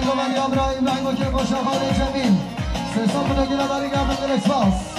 سرگومن یا ابراهیم رنگو که با شخال جمیل سه بونه گیره داری گردن دل اکسپاس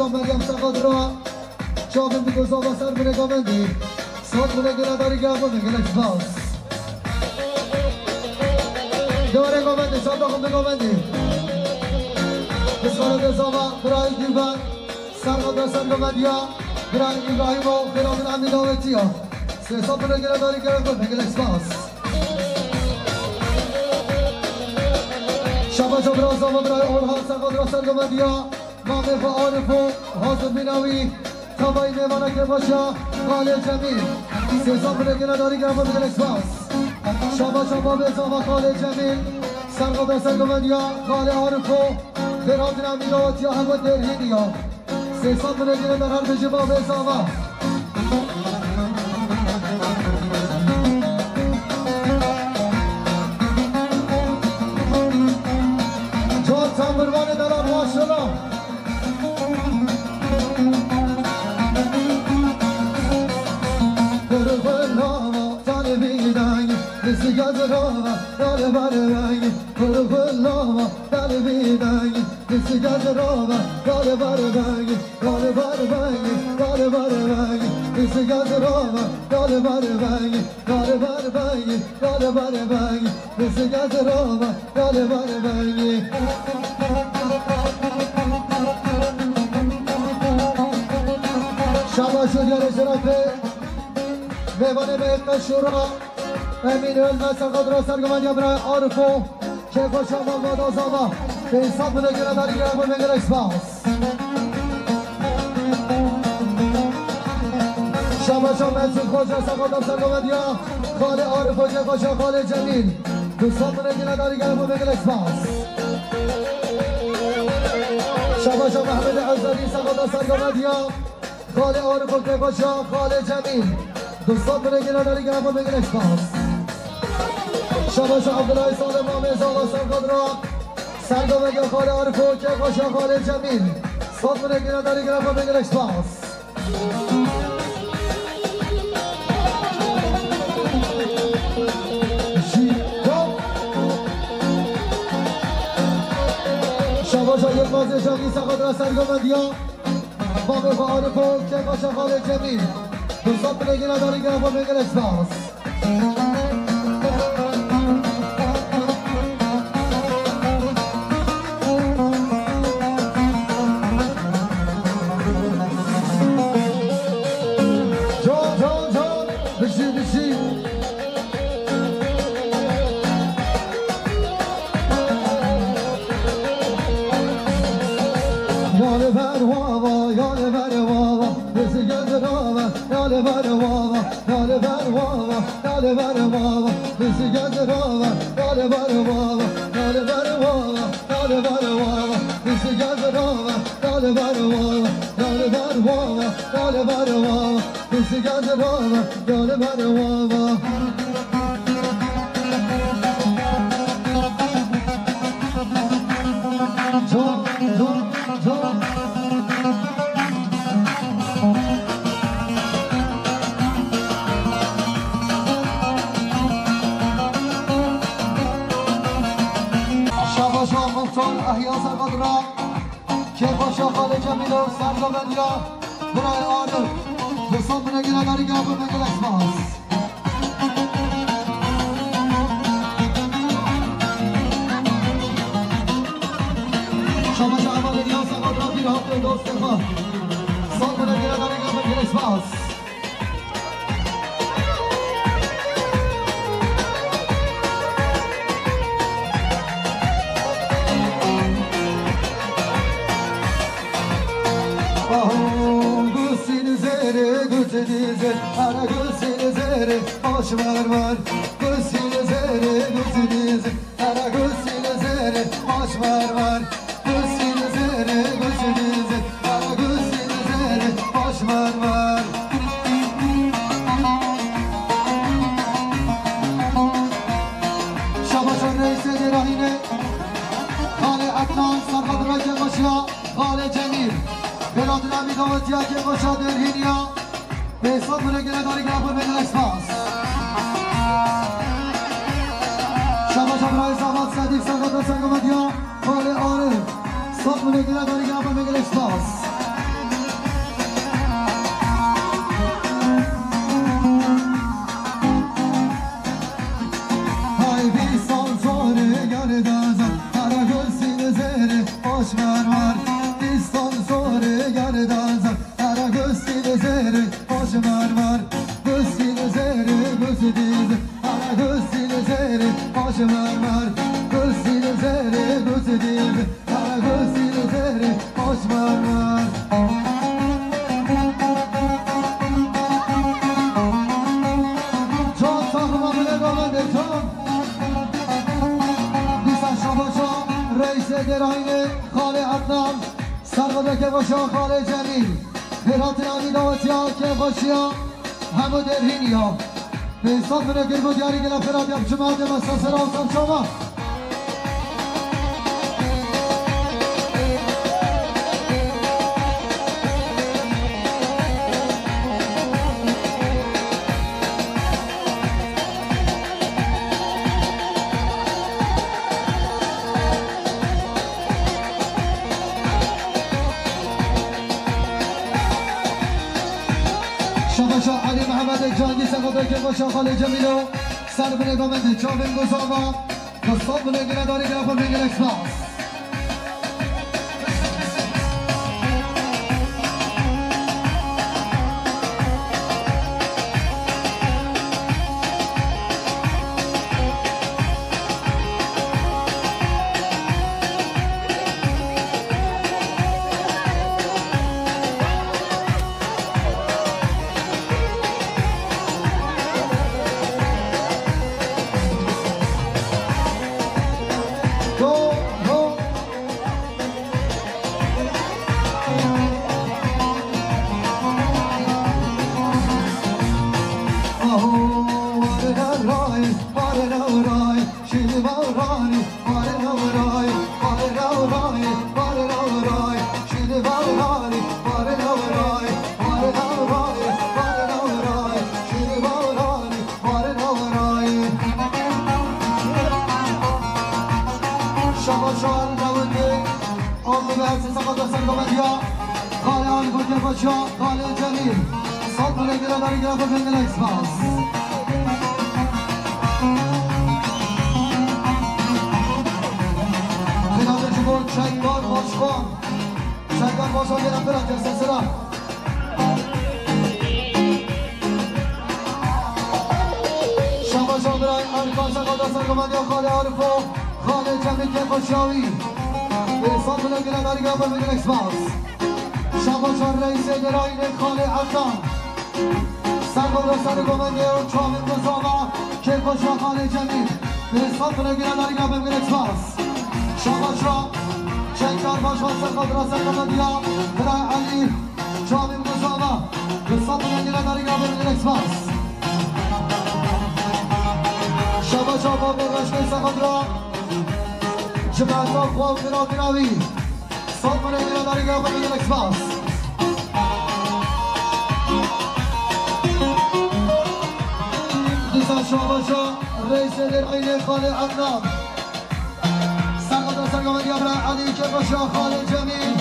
مریم سقاد را چاقم بگو زابا سر بونه گامندی ساد بونه گره داری گرم بونه گلک باز دوره گامندی ساد داخل بگامندی بسخانه دزاما برای دیوان سرقاد را سر گامندی ها برای ابراهیم و خیرامین امین داویتی ها سه ساد بونه گره داری گرم بونه گلک باز شبا جبرا زاما برای اولها سرقاد را سر گامندی ها مامه و عارف و حاضر بیناوی تابایی میمانه که باشا خاله جمیل سیزان بلگه نداری گرم بگل اکسپاس شابا بزاما خاله جمیل سرقاده سرگمندیا خاله عارف و برادر امیرات یا همه درهینی ها سیزان بلگه ندار هر بجه با بزاما جان تنبروان دلان ماشالله Bizi gazırama, dale bale bengi Kırıkıllama, dale bidengi Bizi gazırama, dale bale bengi Dale bale bengi, dale bale bengi Bizi gazırama, dale bale bengi Dale bale bengi, dale bale bengi Bizi gazırama, dale bale bengi Şabaşır yarı şerefli Mevane beyekte şura امین علم سرقاد را سرگمان یا برای عارفو که باشم آماد آزاما به حساب بوده گره داری گره بود بگیر اکسپاس شما منصور خوجه سرقاد سرگمان یا خاله عارفو که باشم خاله جمیل دوستان بوده گره داری گره بود بگیر اکسپاس شما محمد عزاری سرقاد سرگمان یا خاله عارفو که باشم خاله جمیل دوستان بوده گره داری گره بود بگیر اکسپاس شباش عبدالله سالم آمیز آقا سرقاد را سرگامه گل خاله عارفو که باشا خاله جمیل صاد بونه گیره داری گره با بگیر اکسپاس شباش یک بازی شاقی سرقاد را سرگامه دیا بامه با عارفو که باشا خاله جمیل صاد بونه گیره داری گره با بگیر اکسپاس احیا سرقاد را که باشا خاله جمیل و سرگامن یا برای آنو دوستان بونه گیره داری گره بود بگل اکسپاس شما شعبان احیا سرقاد را بیر حق دوست خواه دوستان بونه گیره داری گره بود بگل اکسپاس آهو گوسین زره گوزنیزه هر گوسین زره آش مرمر گوسین زره گوزنیزه هر گوسین زره آش مرمر گوسین زره گوزنیزه هر گوسین زره آش مرمر شباشان رئیس گراهینه خاله عدنان سرخد رجل باشیا خاله جمیل بلاد نمی داوتیا که باشا درهینیا به حساب منگره داری گرافر بدن اکسپاس شباش امرای زمان صدیق سرخد و سنگمدیا خاله عارف صاف منگره داری گرافر بدن اکسپاس های بیستان زاره گردازم هر گل زره آش مرمر بیستان زاره گردازم هر گل زره آش مرمر گل زره گزدیز هر گل زره آش مرمر گل زره گزدیز هر گل زره آش مرمر جان صاحب عمل گامنده جان رئیس گراینه خاله عدنان سرقده که باشا خاله جمیل خیرات نامی داوتیا که باشیا همو درهینیا به حساب منگر بود یاری گلا فراد یم جماعت مساسر آسان شما شباشا علی محمد جانی سقاطه که باشا خاله جمیلو سر به نگامنده چاوین گزاما دستان به نگره داری گرفت بگیر اکسپاس خاله جمیل صد منگره داری گرفت بگیر اکسپاس خلال جبور چنگار باشخان چنگار باشخان گرفت برد سلسله شما برای ارکان سقاط سرگمندی خاله عارف و خاله جمیل که باشیاوی به صد منگره داری گرفت بگیر اکسپاس شباشان رئیس گراین خاله عدنان سرگرد سرگمنده و چاوین گزاما که باشا خاله جمیل به حساب منگره داری گرفت بگیر اکسپاس شباشا چنگار باشا سرگرد سرگمندیا برای علی چاوین گزاما به حساب منگره داری گرفت بگیر اکسپاس شباشا با برشت سرگرد جمعتا خواب گراوی صد منگره داری گرفت بگیر اکسپاس شباشا رئیس گراین خاله عدنان سرقاطه سرگمندی برای علی که باشا خاله جمیل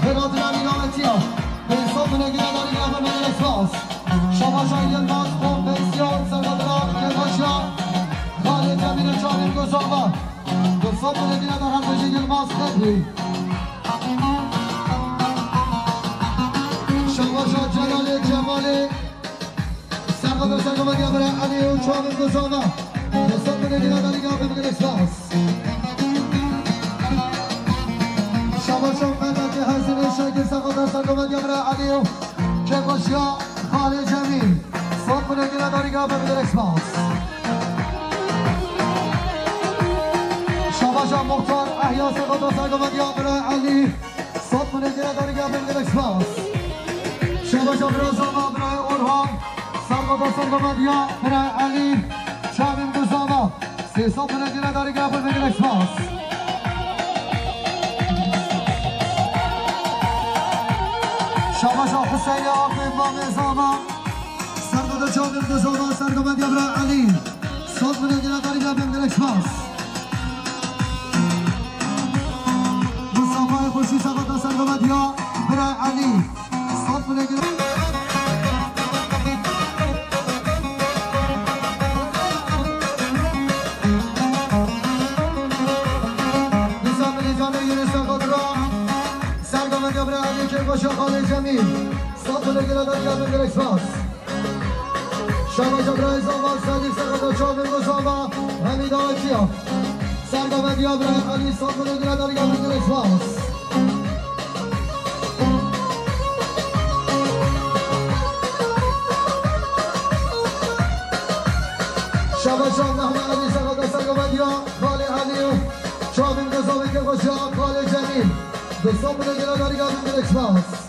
خیرات نمی نامتیا به حساب منگره داری گرفت بگیر اکسپاس شباشا یلماز خوب بسیار سرقاطه که باشا خاله جمیل چاوین گزاما به حساب منگره در هم بشه یلماز خیلی شباشا جلال جمالی سرقاطه سرگمندی برای علی و چاوین گزاما حساب منگره داری گرفت بگیر اکسپاس شباشا مدد هزینه شکل سرقاطه سرگمندی باشیا خالد جمیل صوت منگیره داری گرفت میدر اکسپاس شباشا مختار احیا سقط و سرگمندی برای علی صوت منگیره داری گرفت میدر اکسپاس شباشا برازاما برای اورهان سرگمند و سرگمندی برای علی شامیم دوزاما سی صوت منگیره داری گرفت میدر اکسپاس شباشا حسین آقای امام زاما سرگمند شامیم دوزاما سرگمندی برای علی صوت منگیره داری گرفت میدر اکسپاس خوشی سقط و سرگمندی ها برای علی صوت منگیره نظام نجانه یونس سقط را سرگمندی ها برای علی که باشه خالد جمیل صوت منگیره داری گرد منگیره اکسپاس شباشا برای زاما صدیق سقط و چابر گزاما حمید آقیا سرگمندی ها برای علی صوت منگیره داری گرد منگیره اکسپاس شباشان محمد علی سقط و سرگمندی ها خاله علی و شامیم نظامی که خوشی ها خاله جمیل دوستان منگیره داری گرد منگیره اکسپاس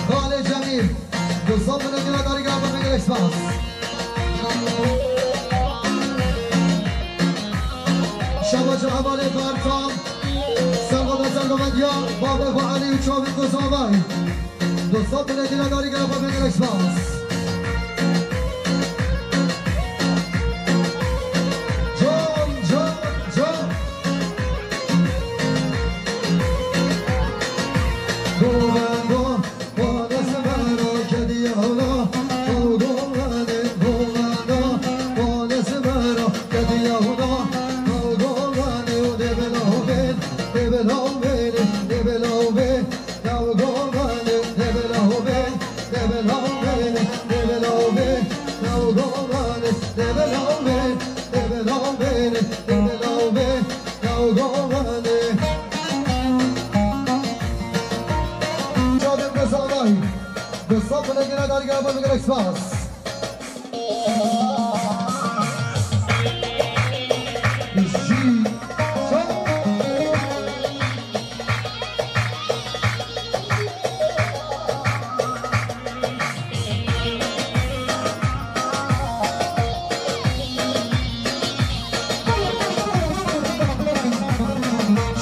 خالد جمیل دوستان منگیره داری گرد منگیره اکسپاس شباشا حواله برتام سرگمند و سرگمندی ها بابه و علی و چابی گزاوی دوستان منگیره داری گرد منگیره اکسپاس دوستان منگیره داری گرد منگیره اکسپاس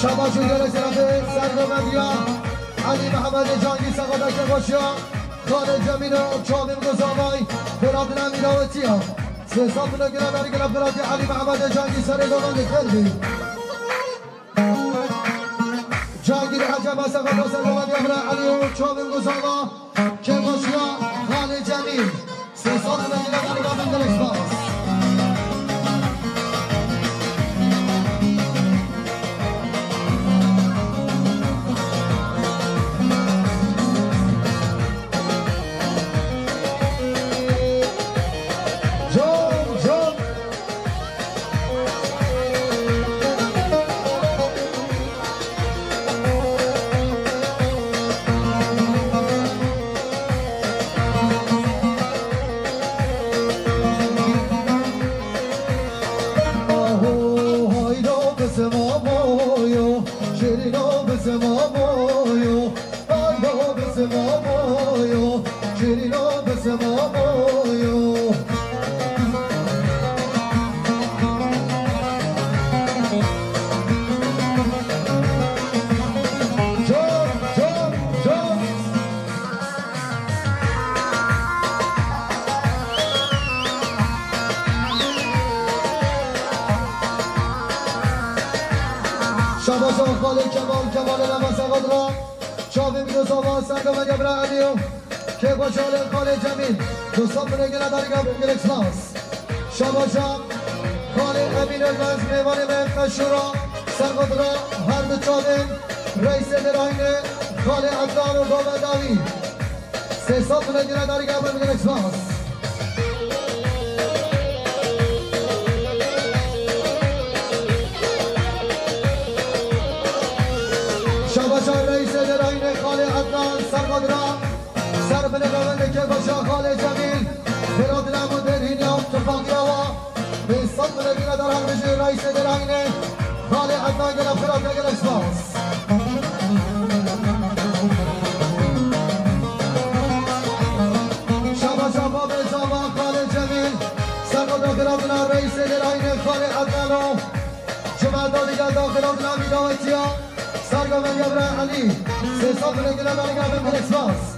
شباشو گره طرف سرگمندی ها علی محمد جانگی سقاطک باشی ها خالد جمیل و چابیم گزامای براد نمیراوتی ها سیسان منگیره داری گرد براد علی محمد جانگی سرگمند کردی جانگی حجم ها سقاط و سرگمندی ها برای علی و چابیم گزاما که باشی ها خالد جمیل سیسان منگیره داری گرد منگیره اکسپاس شباشان خاله کمال نماز قدرا شاوی میدوز آواز سنگ و یبره علیو که باشال خاله جمیل دوستان بنگل درگاه بنگل اکسپاس شباشان خاله امین المنز میوان مهمت شورا سرقدرا هر دو چاوین رئیس دراینه خاله عدنان و بابا داوی سه بنگل درگاه بنگل اکسپاس شباشان رئیس دراینه خاله عدنان سرقدرا سر بنگاونده که باشا خاله جمیل برادرم و درینی اتفاقی هوا به صد بنگل در هم بشه رئیس دراینه خاله عدنان گل فراد بنگل اکسپاس شباشان باب جاوا خاله جمیل سرقدرا برادرم رئیس دراینه خاله عدنان جمعه دیگر داخل آدنا میداوتی ها سرگاه یبره علی سه سال بنگل درگاه بنگل اکسپاس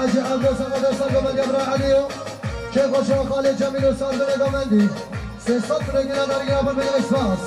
حاجی عبدالله سقادر سرگاه یبره علیو که خوشا خاله جمیل و سال بنگامندی سه سال بنگل درگاه بنگل اکسپاس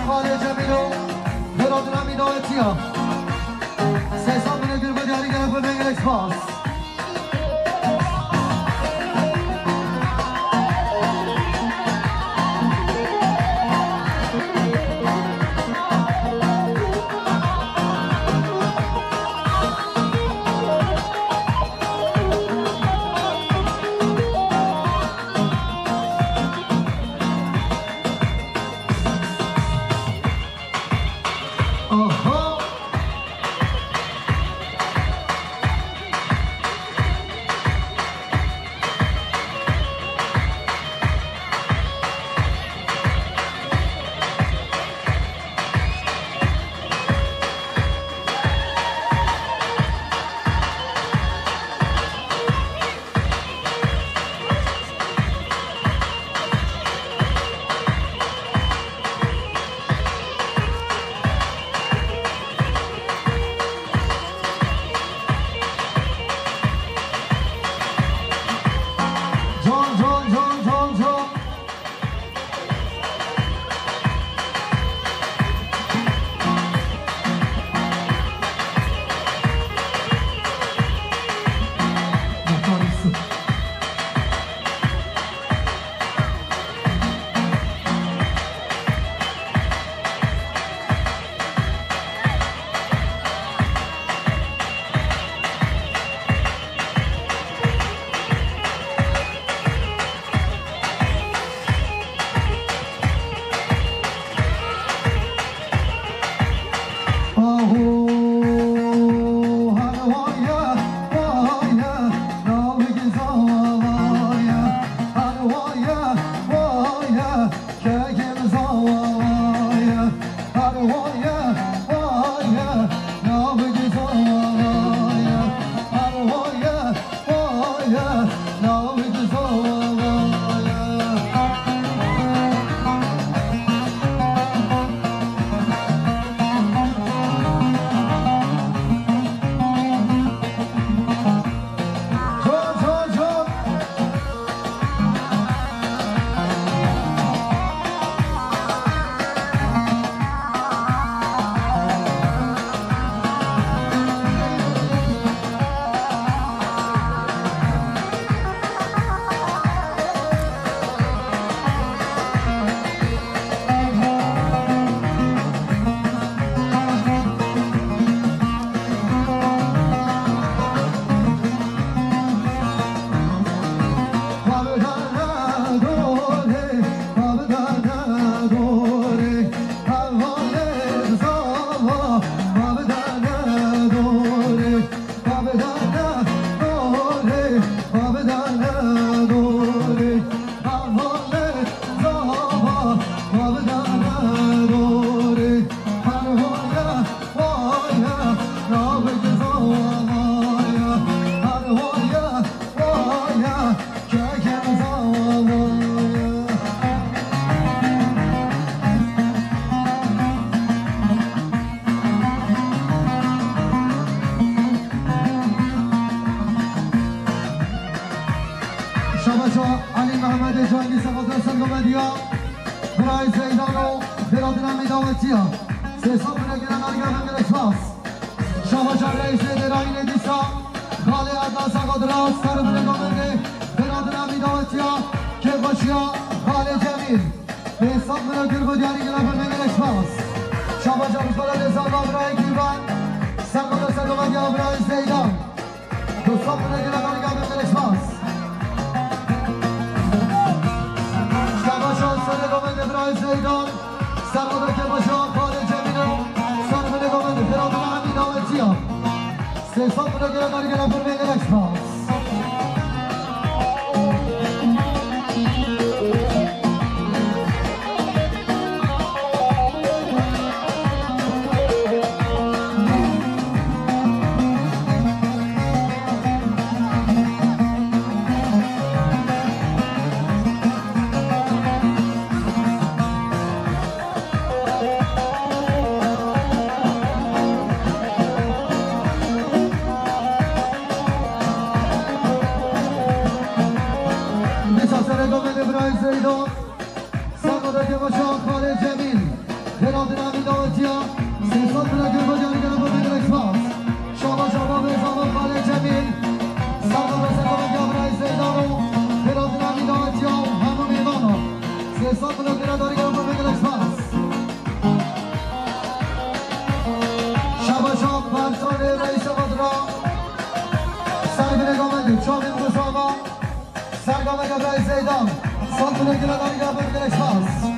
خاله جمیلو برادرم ایدالتی ها سه سال بنگل بدیاری گرفت بنگل اکسپاس دعوتیا سیسا بنگیرن آرگا بنگیر اسفاس شما جان رئیس دراین دیسا خاله عدناس قدراس سر بنگا بنگی برادر امی دعوتیا که باشیا خاله جمیل سیسا بنگیر بودیانی گرم بنگیر اسفاس شما جان بشکل دیسا بابرای کیوان سرگوده سرگوده آبرای زیدان دوستا بنگیرن آرگا بنگیر اسفاس شما جان سرگوده برای زیدان سرگوده که باشیا خاله جمیل سر بنگا بنگیر برادر امی دعوتیا سیسا بنگیرن آرگا بنگیر اسفاس زیدان سرگوده که باشا خاله جمیل برادر امی دعوتیا سیسان بلگیر بجانی گرم ببینگر اکسپاس شما به ازام خاله جمیل سرگوده سرگوده گبرای زیدانو برادر امی دعوتیا همون ایمانو سیسان بلگیر داری گرم ببینگر اکسپاس شبا پرسان رئیس مدرا سرگوده گامندی چامین گوشاما سرگوده گبرای زیدان Só por aqui na Liga Bandeira Espaço.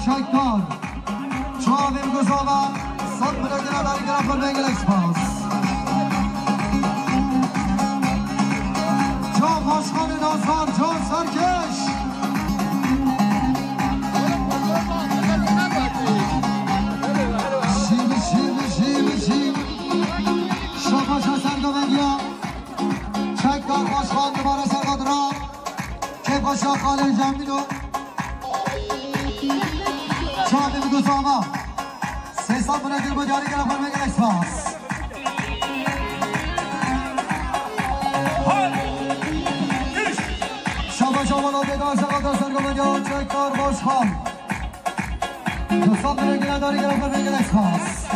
چکدار چاویم گذاوا صد بلگنا داری گرفت بنگل اکسپاس جان باشخان نازان جان سرکش شاباش حسن دومنگیا چکدار باشخان دوباره سرگاد را که باشا خاله جمعیلو چاویم گذاوا سه سال بلگل با جاری گرفت بنگل اکسپاس شاباش آوالا بیدار سرگاد سرگاد چکدار باشخان دوستان بلگل نداری گرفت بنگل اکسپاس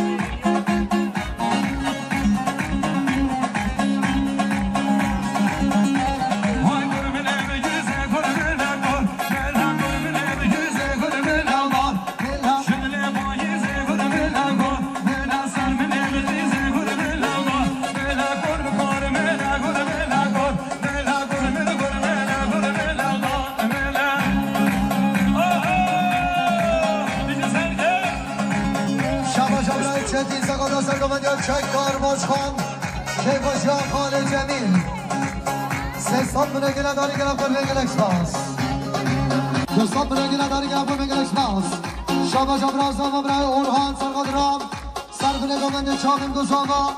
چکدار باشخان که باشا خاله جمیل سه سال بنگی نداری گرفت بنگل اکسپاس دو سال بنگی نداری گرفت بنگل اکسپاس شاباش ابرازم برای اورهان سرگاد رام سرگونه گومنده چاویم گذاوا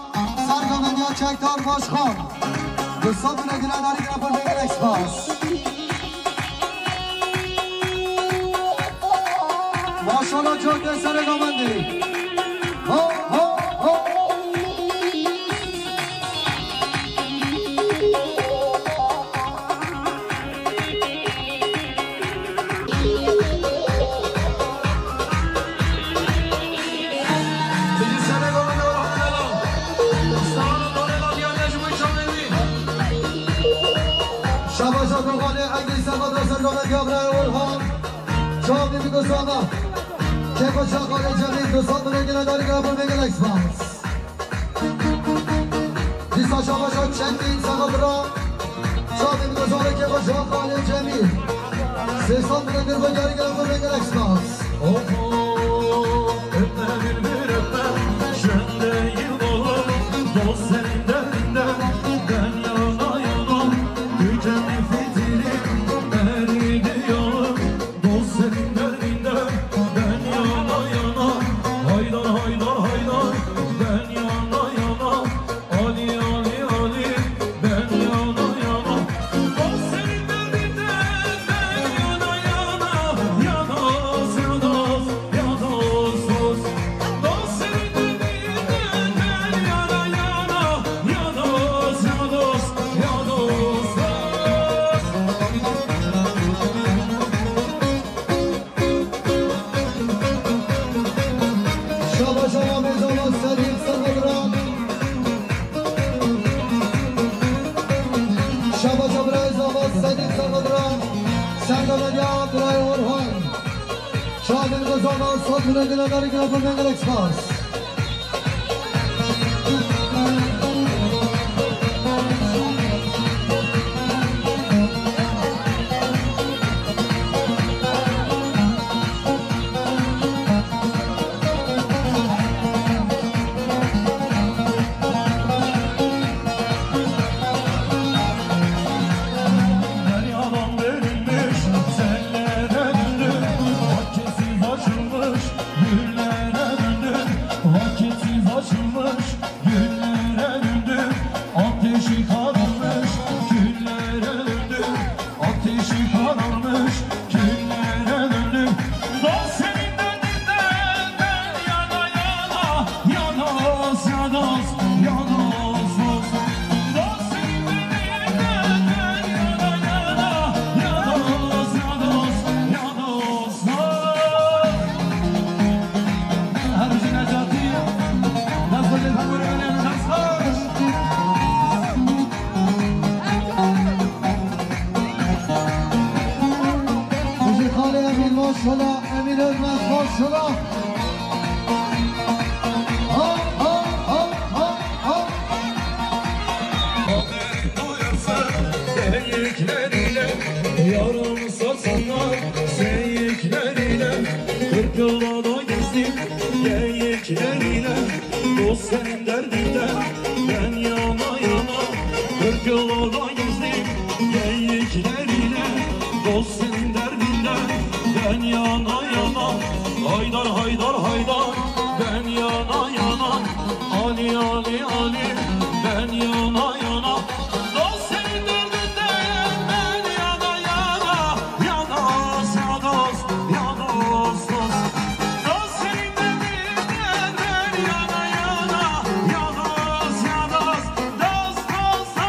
سرگومنده چکدار باشخان دو سال بنگی نداری گرفت بنگل اکسپاس ماشالله چوکه سرگومنده هو هو هو چاویم گذاوا که باشا خاله جمیل دوستان بنگی نداری گرفت بنگل اکسپاس دیسا شاباشا چندین سقاط را چاویم گذاوا که باشا خاله جمیل سه سال بنگی نداری گرفت بنگل اکسپاس چاویم گذاوا صد بلگی نداری گرفت بنگل اکسپاس ماشالله امیر المخ ماشالله Yarım saçlar seyikleriyle yılda gezdim geyiklerine. Dost senin derdinden ben yana yana. 40 yılda gezdim geyiklerine. Dost senin derdinden ben yana yana. Haydar haydar haydar ben yana yana. Ali Ali Ali ben yana yana. Dost senin derdinden ben yana yana. Yanas yanas yanas dost. Dost senin derdinden ben yana yana. Yanas yanas dost dost dost.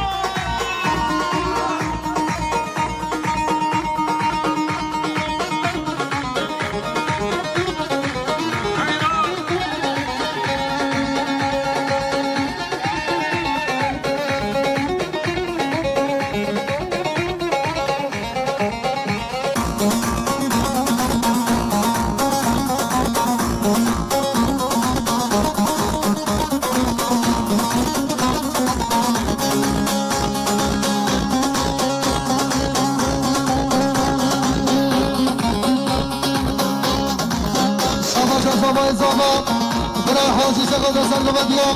برای حاجی سقاط سرگمدیا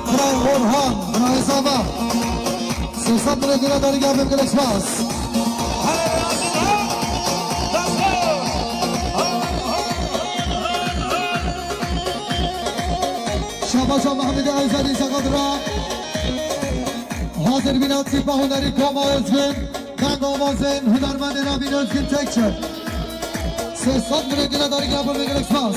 برای قرحان برای اضافه 300 میلیون داری گفتیم که اکسپاس شباشا محمد ایزدی سقاط را حاضر بیناد سیپا هنری کاما ازگن کنگ آوازن هنرمند نبین ازگن تکچر 300 میلیون داری گفتیم که اکسپاس